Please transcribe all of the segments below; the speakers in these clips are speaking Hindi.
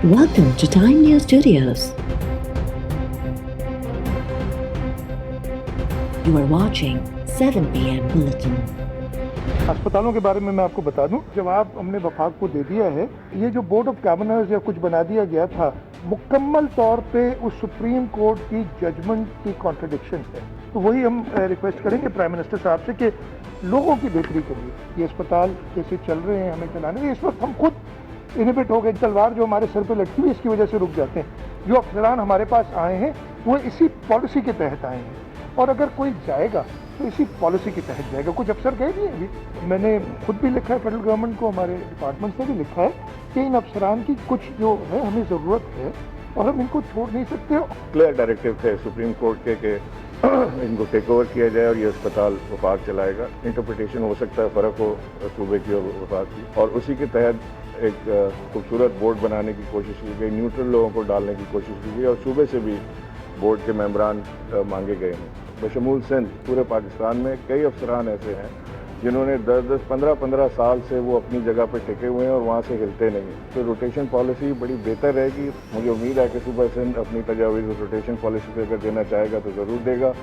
Welcome to Time News Studios. You are watching 7 p.m. Bulletin. अस्पतालों के बारे में मैं आपको बता दूं, जवाब हमने वफाक को दे दिया है। ये जो बोर्ड ऑफ गवर्नर्स या कुछ बना दिया गया था, मुकम्मल तौर पे उस सुप्रीम कोर्ट की जजमेंट की कॉन्ट्रडिक्शन है। तो वही हम रिक्वेस्ट करेंगे प्राइम मिनिस्टर साहब से कि लोगों की बेहतरी के लिए ये अस्पताल कैसे चल रहे हैं हमें चलाने। इस वक्त हम खुद इनहिबिट हो गए, तलवार जो हमारे सर पे लटकी हुई इसकी वजह से रुक जाते हैं। जो अफसरान हमारे पास आए हैं वो इसी पॉलिसी के तहत आए हैं, और अगर कोई जाएगा तो इसी पॉलिसी के तहत जाएगा। कुछ अफसर गए भी हैं अभी, मैंने खुद भी लिखा है फेडरल गवर्नमेंट को, हमारे डिपार्टमेंट से भी लिखा है कि इन अफसरान की कुछ जो है हमें ज़रूरत है और हम इनको छोड़ नहीं सकते। क्लियर डायरेक्टिव थे सुप्रीम कोर्ट के इनको टेक ओवर किया जाए और ये अस्पताल वफाक चलाएगा। इंटरप्रिटेशन हो सकता है फ़र्क हो सूबे की और वफाक की, और उसी के तहत एक खूबसूरत बोर्ड बनाने की कोशिश की गई, न्यूट्रल लोगों को डालने की कोशिश की गई, और सूबे से भी बोर्ड के मेंबरान मांगे गए हैं। बशमूल सिंध पूरे पाकिस्तान में कई अफसरान ऐसे हैं जिन्होंने 10-10, 15-15 साल से वो अपनी जगह पर टिके हुए हैं और वहाँ से हिलते नहीं। तो रोटेशन पॉलिसी बड़ी बेहतर रहेगी। मुझे उम्मीद है कि सूबा सिंध अपनी तजावीज़ रोटेशन पॉलिसी पे अगर देना चाहेगा तो ज़रूर देगा।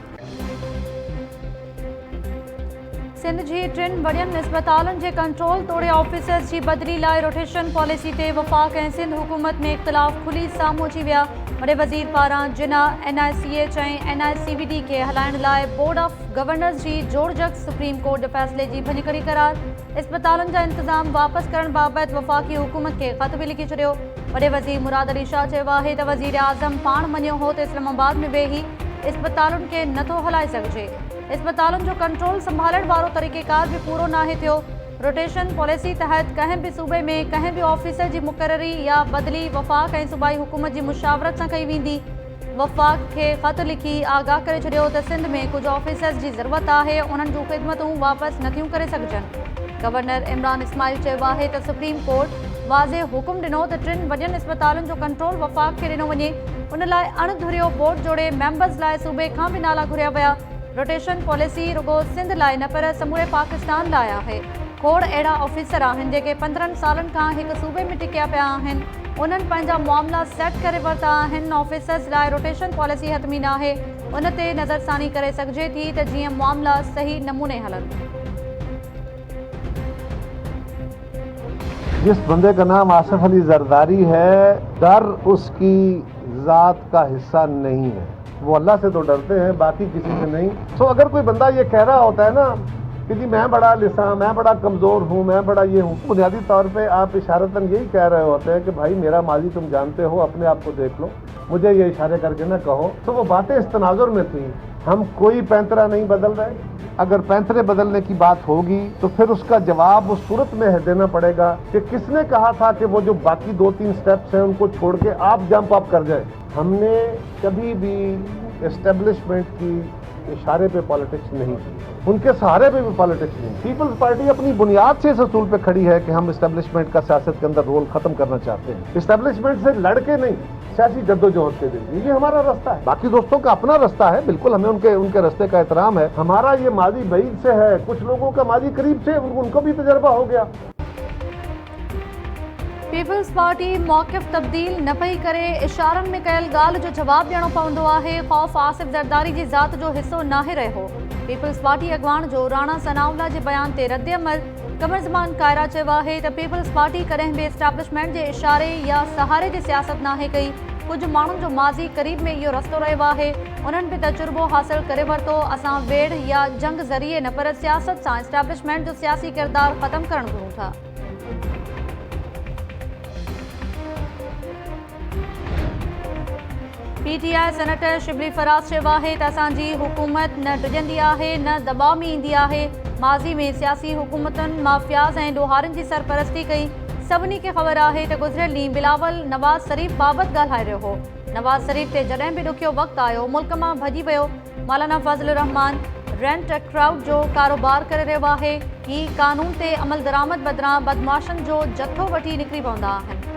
सिंध जी 3 वॾियुनि अस्पतालनि जे कंट्रोल तोड़े ऑफिसर्स की बदली लाइ रोटेशन पॉलिसी ते वफ़ाक़ ऐं सिंध हुकूमत में इख़्तिलाफ़ खुली साम्हूं अची विया। वॾे वज़ीर पारां जिना NICH ऐं NICVD खे हलाइण लाइ बोर्ड ऑफ गवर्नर्स जी जोड़जक सुप्रीम कोर्ट जे फ़ैसिले जी भञकड़ी करार। अस्पतालनि जा इंतज़ाम वापसि करण बाबति वफ़ाक़ी हुकूमत खे ख़त बि लिखी छॾियो। वॾे वज़ीर मुराद अली शाह चयो आहे त वज़ीर आज़म पाण मञियो हो त इस्लामाबाद में वेही अस्पतालुनि खे नथो हलाए सघिजे। अस्पतालुनि जो कंट्रोल संभालण वारो तरीक़ेकार भी पूरो नाहे थियो। रोटेशन पॉलिसी तहत कंहिं भी सूबे में कंहिं भी ऑफिसर की मुक़ररी या बदली वफ़ाक़ ऐं सूबाई हुकूमत की मुशावरत सां कई वेंदी। वफ़ाक़ खे ख़त लिखी आगाह करे छॾियो त सिंध में कुछ ऑफिसर्स की ज़रूरत आहे, उन्हनि जूं ख़िदमतूं वापसि नथियूं करे सघजनि। गवर्नर इमरान इस्माइल चयो आहे त सुप्रीम कोर्ट वाज़े हुकुम ॾिनो त 3 वॾियुनि अस्पतालुनि जो कंट्रोल वफ़ाक़ खे ॾिनो वञे। उन लाइ अणधुरियो बोर्ड जोड़े मेंबर्स लाइ सूबे खां भी नाला घुरिया विया। रोटेशन पॉलिसी रुगो सिंध लाइ न पर समूरे पाकिस्तान लाइ आहे। खोड़ अहिड़ा ऑफिसर आहिनि जेके 15 सालनि खां हिकु सूबे में टिकिया पिया आहिनि, उन्हनि पंहिंजा मामला सेट करे वरिता आहिनि। ऑफिसर्स लाइ रोटेशन पॉलिसी हतमी न आहे, उन ते नज़रसानी करे सघिजे थी त जीअं मामला सही नमूने हलनि। जिस बंदे का नाम आसिफ अली जरदारी है, डर उसकी ज़ात का हिस्सा नहीं है। वो अल्लाह से तो डरते हैं, बाकी किसी से नहीं। तो अगर कोई बंदा ये कह रहा होता है ना कि जी मैं बड़ा लिसा, मैं बड़ा कमज़ोर हूँ, मैं बड़ा ये हूँ, बुनियादी तौर पे आप इशारतन यही कह रहे होते हैं कि भाई मेरा माजी तुम जानते हो, अपने आप को देख लो, मुझे ये इशारे करके ना कहो। तो वो बातें इस तनाजुर में थी। हम कोई पैंतरा नहीं बदल रहे। अगर पैंतरे बदलने की बात होगी तो फिर उसका जवाब उस सूरत में देना पड़ेगा कि किसने कहा था कि वो जो बाकी 2-3 स्टेप्स हैं उनको छोड़ के आप जंप अप कर जाए। हमने कभी भी एस्टेब्लिशमेंट की इशारे पे पॉलिटिक्स नहीं की, उनके सहारे पे भी पॉलिटिक्स नहीं। पीपल्स पार्टी अपनी बुनियाद से इस असूल पे खड़ी है कि हम एस्टेब्लिशमेंट का सियासत के अंदर रोल खत्म करना चाहते हैं। एस्टेब्लिशमेंट से लड़के नहीं, सियासी जद्दोजहद के जरिए, ये हमारा रास्ता है। बाकी दोस्तों का अपना रास्ता है, बिल्कुल हमें उनके रास्ते का एहतराम है। हमारा ये माजी बईद से है, कुछ लोगों का माजी करीब से, उनको भी तजर्बा हो गया। पीपल्स पार्टी मौक़िफ़ तब्दील न पई करे, इशारनि में कयल ॻाल्हि जो जवाब ॾियणो पवंदो आहे। ख़ौफ़ आसिफ ज़रदारी जी ज़ात जो हिस्सो नाहे रहियो। पीपल्स पार्टी अॻवान जो राणा सनाउल्ला जे बयान ते रद्द अमल। कमर ज़मान कायरा चयो आहे त पीपल्स पार्टी कॾहिं बि एस्टेब्लिशमेंट जे इशारे या सहारे जी सियासत नाहे कई। कुछ माण्हुनि जो माज़ी करीब में इहो रस्तो रहियो आहे, उन्हनि बि तजुर्बो हासिल करे वरितो। असां वेड़ या जंग ज़रिए न पर सियासत सां एस्टेब्लिशमेंट जो सियासी किरदार ख़त्म करणु घुरूं था। PTI सेनेटर शिबली फराज चयो आहे त असांजी हुकूमत न डिॼंदी आहे, न दबाव में ईंदी आहे। माज़ी में सियासी हुकूमतुनि माफ़ियाज़ ऐं ॾोहारियुनि जी सरपरस्ती कई। सभिनी खे ख़बर आहे त गुज़िरियल ॾींहुं बिलावल नवाज़ शरीफ़ बाबति ॻाल्हाए रहियो हो। नवाज़ शरीफ़ ते जॾहिं बि ॾुखियो वक़्तु आयो मुल्क मां भॼी वियो। मौलाना फज़लुर रहमान रेंट क्राउड जो कारोबार करे रहियो आहे। ही कानून ते अमल दरामद बदिरां बदमाशनि जो जथो वठी निकिरी पवंदा आहिनि।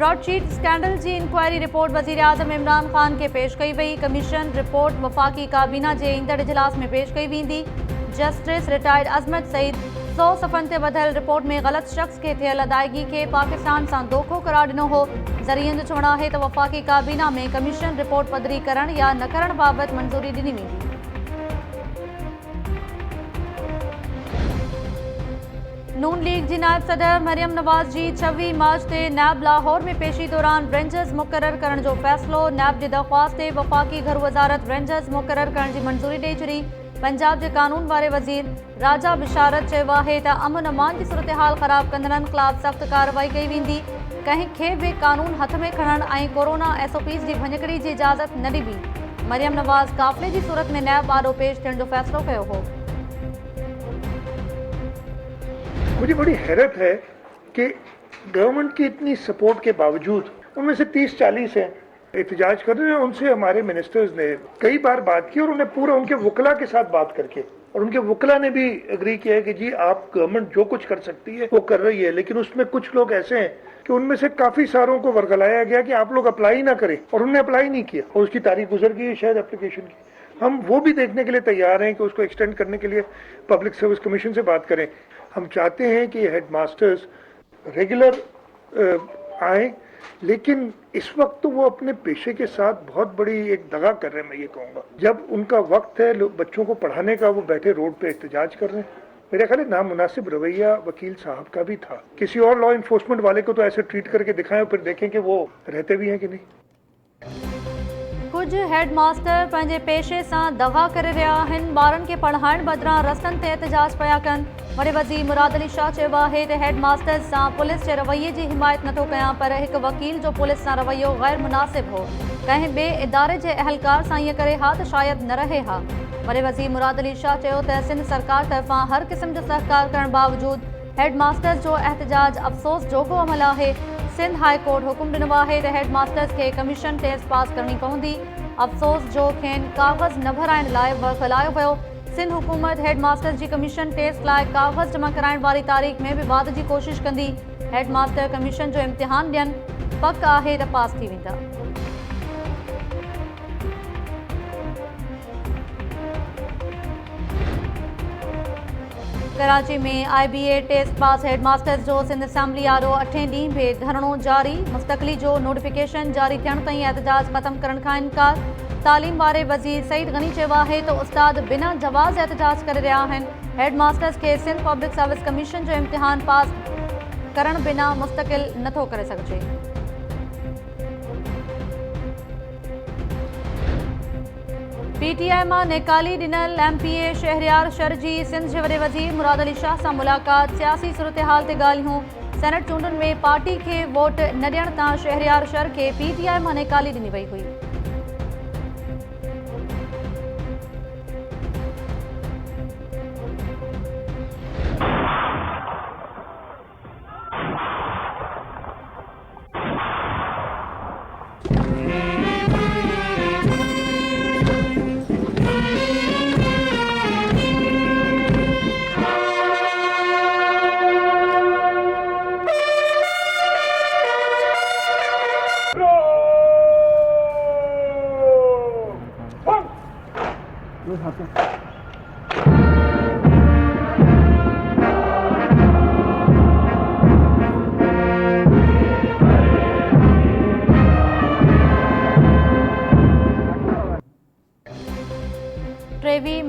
ब्रॉडशीट स्कैंडल की इंक्वायरी रिपोर्ट वज़ीर आज़म इमरान खान के पेश कई वही। कमीशन रिपोर्ट वफाकी काबीना के ईंदड़ इजलास में पेश कई वेंदी। जस्टिस रिटायर्ड अज़मत सईद 100 सफ़न ते वधियल रिपोर्ट में ग़लत शख़्स खे थियल अदायगी खे पाकिस्तान सां धोखो करार ॾिनो हो। ज़रियनि जो चवणु आहे त वफ़ाक़ी काबीना में कमीशन रिपोर्ट पधरी करण या न करण बाबति मंज़ूरी ॾिनी वेंदी। नून लीग जी नायब सदर मरियम नवाज़ जी 26 मार्च ते नैब लाहौर में पेशी दौरान रेंजर्स मुक़रर करण जो फ़ैसिलो। नैब जी दरख़्वास्त ते वफ़ाक़ी घर वज़ारत रेंजर्स मुक़रर करण जी मंज़ूरी ॾेई छॾी। पंजाब के कानून वारे वज़ीर राजा बिशारत चयो आहे त अमन अमान की सूरत हाल ख़राब कंदड़नि ख़िलाफ़ सख़्त कार्रवाई कई वेंदी। कंहिंखे बि कानून हथ में खणण ऐं कोरोना SOPs जी भञकड़ी जी इजाज़त न ॾिबी। मरियम नवाज़ काफ़िले जी सूरत में नैब आॾो पेश थियण जो फ़ैसिलो कयो हो। मुझे बड़ी हैरत है कि गवर्नमेंट की इतनी सपोर्ट के बावजूद उनमें से 30-40 हैं एहतजाज कर रहे हैं। उनसे हमारे मिनिस्टर्स ने कई बार बात की और उन्हें पूरा उनके वकला के साथ बात करके, और उनके वकला ने भी एग्री किया है कि जी आप गवर्नमेंट जो कुछ कर सकती है वो कर रही है, लेकिन उसमें कुछ लोग ऐसे हैं कि उनमें से काफी सारों को वर्गलाया गया कि आप लोग अप्लाई ना करें, और उन्होंने अप्लाई नहीं किया और उसकी तारीख गुजर गई है शायद एप्लीकेशन की। हम वो भी देखने के लिए तैयार हैं कि उसको एक्सटेंड करने के लिए पब्लिक सर्विस कमीशन से बात करें। हम चाहते हैं कि हेडमास्टर्स रेगुलर आए, लेकिन इस वक्त तो वो अपने पेशे के साथ बहुत बड़ी एक दगा कर रहे हैं। मैं ये कहूँगा जब उनका वक्त है बच्चों को पढ़ाने का, वो बैठे रोड पे एहतजाज कर रहे हैं। मेरे ख्याल है नामुनासिब रवैया वकील साहब का भी था। किसी और लॉ इन्फोर्समेंट वाले को तो ऐसे ट्रीट करके दिखाएं, फिर देखें कि वो रहते भी हैं कि नहीं। कुछ हेडमास्टर पंहिंजे पेशे सां दगा करे रहिया आहिनि। ॿारनि खे पढ़ाइण बदिरां रस्तनि ते एहतजाज पिया कनि। वॾे वज़ीर मुराद अली शाह चयो आहे त हेडमास्टर्स सां पुलिस जे रवैये जी हिमायत नथो कयां, पर हिकु वकील जो पुलिस सां रवैयो गैर मुनासिब हो। कंहिं ॿिए इदारे जे अहलकार सां ईअं करे हा त शायदि न रहे हा। वॾे वज़ीर मुराद अली शाह चयो त सिंध सरकार तरफ़ां हर क़िस्म जो सहकार करण बावजूदि हेडमास्टर्स जो एहतजाज अफ़सोस जोॻो अमल आहे। सिंध हाई कोर्ट हुकुम ॾिनो आहे त हेडमास्टर्स खे कमीशन टेस्ट पास करणी पवंदी। अफ़सोस जो खेनि काग़ज़ न भराइण लाइ बरख़लायो वियो। सिंध हुकूमत हेडमास्टर्स जी कमीशन टेस्ट लाइ काग़ज़ जमा कराइण वारी तारीख़ में बि वाध जी कोशिश कंदी। हेडमास्टर कमीशन जो इम्तिहान ॾियनि, पक आहे त पास थी वेंदा। कराची में IBA टेस्ट पास हेडमास्टर्स जो सिंध असेंबली आरो 8 ॾींहं बि धरणो जारी। मुस्तक़िली जो नोटिफिकेशन जारी थियण ताईं एहतजाज ख़त्म करण खां इनकार। तालीम वारे वज़ीर सईद गनी चयो आहे त उस्ताद बिना जवाज़ एहतजाज करे रहिया आहिनि। हेडमास्टर्स खे सिंध पब्लिक सर्विस कमीशन जो इम्तिहान पास करण बिना मुस्तक़िल नथो करे सघिजे। PTI मां निकाली ॾिनल MPA शहरयार शर जी सिंध जे वॾे वज़ीर मुराद अली शाह सां मुलाक़ात। सियासी सूरत हाल ते ॻाल्हियूं। सेनेट चूंडुनि में पार्टी खे वोट न ॾियण तां शहरयार शर खे PTI मां निकाली ॾिनी वई हुई।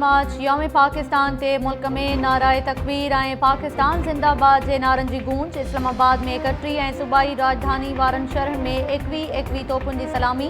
मार्च यौम पाकिस्तान ते मुल्क में नाराए तकबीर ऐं पाकिस्तान जिंदाबाद जे नारनि जी गूंज। इस्लामाबाद में 31 ऐं सूबाई राजधानी वारनि शहरनि में 21 तोपुनि जी सलामी।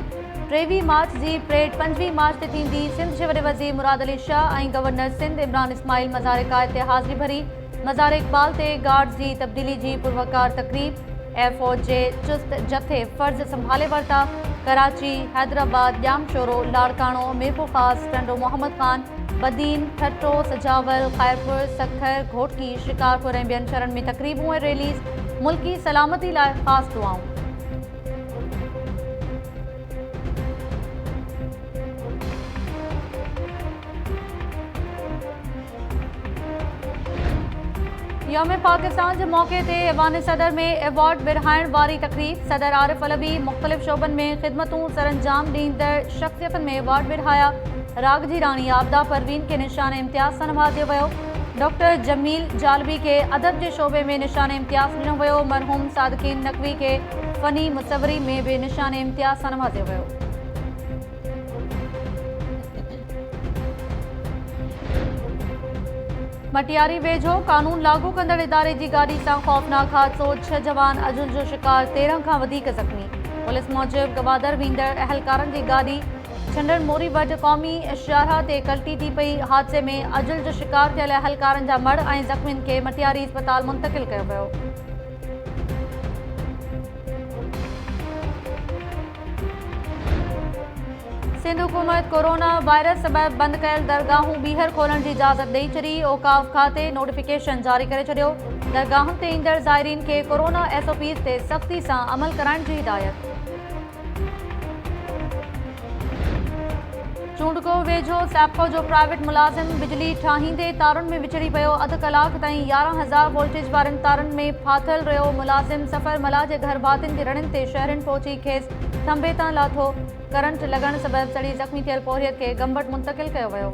23 मार्च जी परेड 25 मार्च ते थींदी। सिंध जे वॾे वज़ीर मुराद अली शाह ऐं गवर्नर सिंध इमरान इस्माइल मज़ार कायद ते हाज़िरी भरी। मज़ार इक़बाल ते गार्ड्स जी तब्दीली जी पुरवकार तक़रीब। एयरफोर्स जे चुस्त जथे फ़र्ज़ संभाले वरिता। कराची, हैदराबाद, ॼामशोरो, लाड़काणो, मीरपुर ख़ास, टंडो मोहम्मद ख़ान, बदीन, ठट्टो, सजावल, ख़ैरपुर, सखर, घोटकी, शिकारपुर ऐं ॿियनि शहरनि में तक़रीबूं ऐं रैलीज़। मुल्की सलामती लाइ ख़ासि दुआऊं। यौम पाकिस्तान के मौके ते ऐवान सदर में एवॉर्ड विरहाइण वारी तकरीब। सदर आरिफ अलवी मुख़्तलिफ़ शोबनि में ख़िदमतूं सरअंजाम ॾींदड़ शख़्सियतुनि में एवॉर्ड विरहाया। राग जी राणी आबदा परवीन के निशान इम्तियाज़ सां नवाज़ियो वियो। डॉक्टर जमील जालवी के अदब के शोबे में निशान इम्तियाज़ ॾिनो वियो। मरहूम सादिकीन नकवी के फ़नी मुसवरी में भी निशान इम्तियाज़ सां नवाज़ियो वियो। मटियारी वेझो कानून लागू कंदड़ इदारे की गाड़ी से खौफनाक हादसो, 6 जवान अजुल जो शिकार, 13 खां वधीक ज़ख़्मी। पुलिस मूजिब गवादर वेंदड़ अहलकारन की गाड़ी छंडर मोरी वटि क़ौमी शाहराह ते कल्टी थी पई। हादसे में अजुल जो शिकार थियल अहलकारन जा मड़ ऐं ज़ख़्मियुनि खे मटियारी अस्पताल मुंतकिल कयो वियो। सिंध हुकूमत कोरोना वायरस सबब बंद कयल दरगाहूं ॿीहर खोलण की इजाज़त ॾेई छॾी। औकाफ खाते नोटिफिकेशन जारी करे छॾियो। दरगाहुनि ते ईंदड़ ज़ाइरीन खे कोरोना SOPs ते सख़्ती सां अमल कराइण जी हिदायत। चूंडको वेझो सैप्को जो प्राइवेट मुलाज़िम बिजली ठाहींदे तारुनि में विछड़ी पियो। अधु कलाक ताईं 11,000 वोल्टेज वारनि तारुनि में फाथल रहियो। मुलाज़िम सफ़र मला जे घर भातियुनि के रड़नि ते शहरनि पहुची खेसि थंभे तां लाथो। करंट लॻण सबब सड़ी ज़ख़्मी थियल पोरियत खे गंबट मुंतकिल कयो वियो।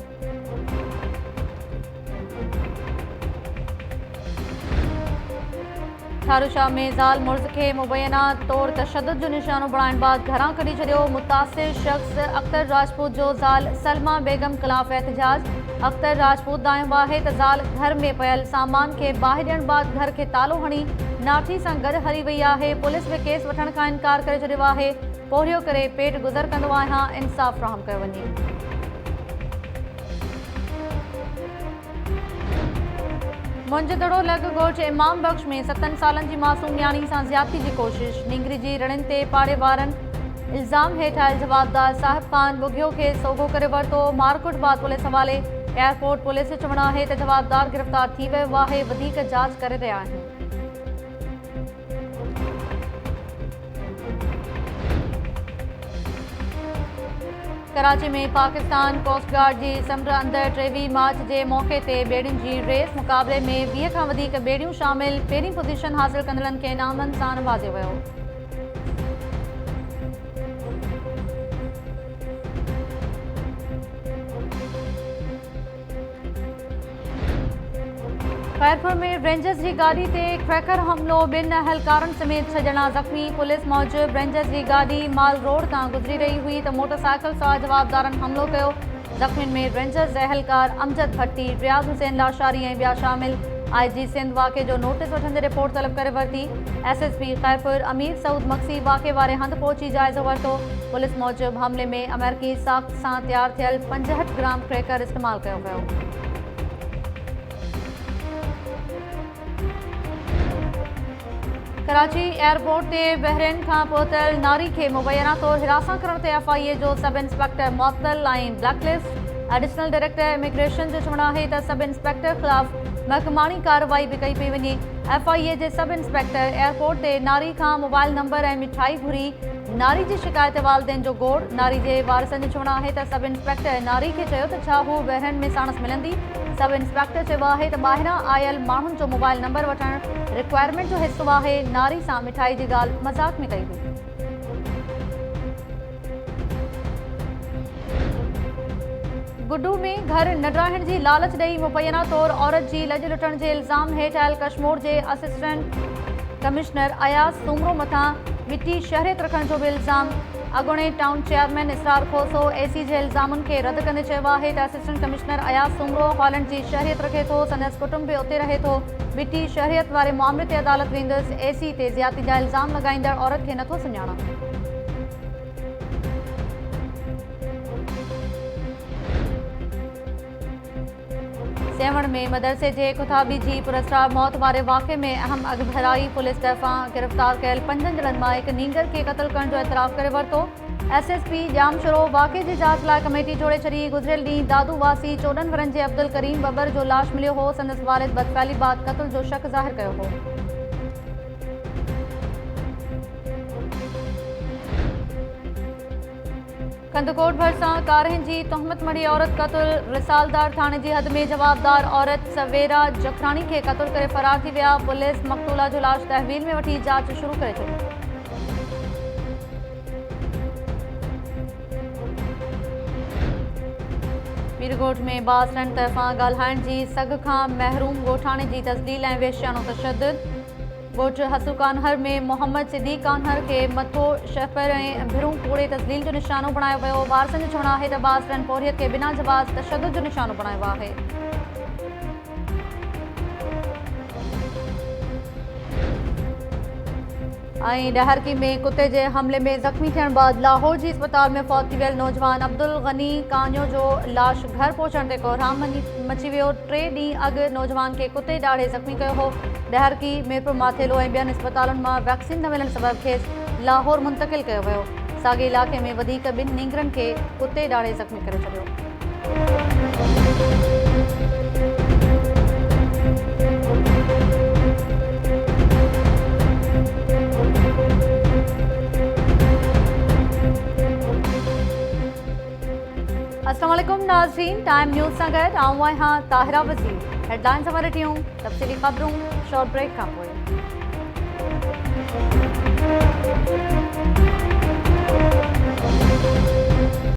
थारूशाह में ज़ाल मुर्ज़ के मुबैना तौर तशद्दुद जो निशानो बणाइण बाद घरां कढी छॾियो। मुतासिर शख्स अख्तर राजपूत जो ज़ाल सलमा बेगम ख़िलाफ़ एहतजाज। अख्तर राजपूत दायो आहे त ज़ाल घर में पयल सामान के ॿाहिरि ॾियण बाद घर के तालो हणी नाठी सां गॾु हली वई आहे। पुलिस में केस वठण खां इनकार करे छॾियो आहे। पोरियो करे पेट गुज़र कंदो आहियां, इंसाफ़ फ़राहम कयो वञे। मुंजदड़ो लॻ ॻोठ इमाम बख्श में 7 सालनि जी मासूम न्याणी सां ज़्यादती की कोशिश। नींगरी जी रड़नि ते पाड़े वारनि इल्ज़ाम हेठि आयल जवाबदार साहिब ख़ान बुघियो खे सोघो करे वरितो। मारकुट बाद पुलिस हवाले। एयरपोर्ट पुलिस जो चवणु आहे त जवाबदार गिरफ़्तार थी वियो आहे। वधीक जांच करे रहिया आहिनि। कराची में पाकिस्तान कोस्ट गार्ड की समुंड अंदर 23 मार्च के मौके ते बेड़ियुनि की रेस मुक़ाबले में 20 खां वधीक बेड़ियूं शामिल। पहिरीं पोजीशन हासिल कंदड़नि खे इनामनि सां नवाज़ियो वियो। खैरपुर में रेंजर्स की गाड़ी ते क्रैकर हमलो, 2 अहलकारन समेत 6 ॼणा ज़ख़्मी। पुलिस मूजिब रेंजर्स की गाड़ी माल रोड तां गुजरी रही हुई तो मोटरसाइकिल सवार जवाबदारन हमलो कयो। ज़ख़्मियुनि में रेंजर्स अहलकार अमजद भट्टी, रियाज़ हुसैन लाशारी ऐं ॿिया शामिल। IG सिंध वाक़े जो नोटिस वठंदे रिपोर्ट तलब करे वरिती। SSP खैरपुर अमीर सऊद मक्सी वाक़े वारे हंधि पहुची जाइज़ो वरितो। पुलिस मूजिब हमले में अमेरिकी साख़्त सां तैयार थियल 65 ग्राम क्रैकर इस्तेमाल कयो वियो। कराची एयरपोर्ट ते बहरीन खां पहुतल नारी के मुबैना तौर हिरासत करण ते FIA जो सब इंस्पेक्टर मुअत्तल ऐं ब्लैकलिस्ट। एडिशनल डायरेक्टर इमिग्रेशन जो चवणु आहे त सब इंस्पेक्टर ख़िलाफ़ महकमानी कार्रवाई भी कई पई वञे। FIA जे सब इंस्पेक्टर एयरपोर्ट ते नारी खां मोबाइल नंबर ऐं मिठाई घुरी। नारी जी शिकायत वालदेन जो गोड़। नारी जे वारिसनि जो चवणु आहे त सब इंस्पेक्टर नारी खे चयो त छा हू बहरीन में साणस मिलंदी। सब इंस्पेक्टर चयो आहे त ॿाहिरां आयल माण्हुनि जो मोबाइल नंबर वठणु रिक्वायरमेंट जो हिस्सो आहे। नारी सां मिठाई जी ॻाल्हि मज़ाक में कई हुई। गुड्डू में घर न ड्राइण की लालच ॾेई मुबैना तौर औरत की लॼ लुटण के इल्ज़ाम हेठि आयल कश्मीर के असिस्टेंट कमिश्नर अयाज़ सूमरो मथां मिट्टी शहरियत रखण जो भी इल्ज़ाम। अगुणे टाउन चेयरमैन इसरार खोसो AC के इल्ज़ामन के रद्द कंदे चयो आहे त assistant commissioner Ayaz Soomro Holland की शहरियत रखे थो। संदसि कुटुंब भी उते रहे थो। मिट्टी शहरियत वारे मामले ते अदालत वेंदुसि। AC ते ज़्यादती जा इल्ज़ाम लॻाईंदड़ औरत खे नथो सुञाणा। सेवण में मदरसे के खुताबी की पुरस्कार मौत वारे वाक़े में अहम अगभराई। पुलिस तरफा गिरफ्तार कयल 5 ॼणनि मां हिकु नींगर के क़त्ल करण जो एतराफ़ करे वरितो। SSP जाम शुरो वाक़े की जांच लाइ कमेटी जोड़े छॾी। गुज़िरियल ॾींहुं दादू वासी 14 वरनि जे अब्दुल करीम बबर जो लाश मिलियो हो। संदसि वारिद बदफ़ैली बाद क़त्ल जो शक ज़ाहिर कयो हो। कंदकोट भरिसां कारहनि जी तहमत मड़ी औरत क़त्ल। रिसालदार थाने की हद में जवाबदार औरत सवेरा जखरानी के क़त्ल करे फरार थी विया। पुलिस मक़तूला जो लाश तहवील में वठी जांच शुरू करे छॾी। मीरगोट में बासरन तरफ़ां ॻाल्हाइण जी सघ खां महरूम ॻोठाणे जी तस्दील ऐं वेश्यानो तशद्दुद। ॻोठ हसू कान्हर में मोहम्मद सिद्दीक़ कान्हर खे मथो शहपर ऐं भिरूं कोड़े तस्दील जो निशानो बणायो वियो। वारसनि जो चवणु आहे त बासरन पौरियत खे बिना जवाज़ तशद्दुद जो निशानो बणायो आहे। डहरकी में कुत्ते के हमले में जख्मी थियण बाद लाहौर जी अस्पताल में फौत थी वियल नौजवान अब्दुल गनी कानियो जो लाश घर पहुंचण ते कोहराम मची वियो। 3 ॾींहं अॻु नौजवान के कुत्ते ॾाढ़े ज़ख्मी कयो हो। डहरकी मीरपुर माथेलो ऐं ॿियनि अस्पतालुनि मां वैक्सीन न मिलण सबबि खेसि लाहौर मुंतकिल कयो वियो। साॻे इलाइक़े में वधीक 2 नींगरनि खे कुत्ते ॾाढ़े ज़ख्मी करे छॾियो। अस्सलाम वालेकुम नाज़रीन, टाइम न्यूज़ सां गॾु आऊं आहियां ताहिरा वज़ीर। हेडलाइन्स वारे टियूं तफ़सीली ख़बरूं शॉर्ट ब्रेक खां पोइ।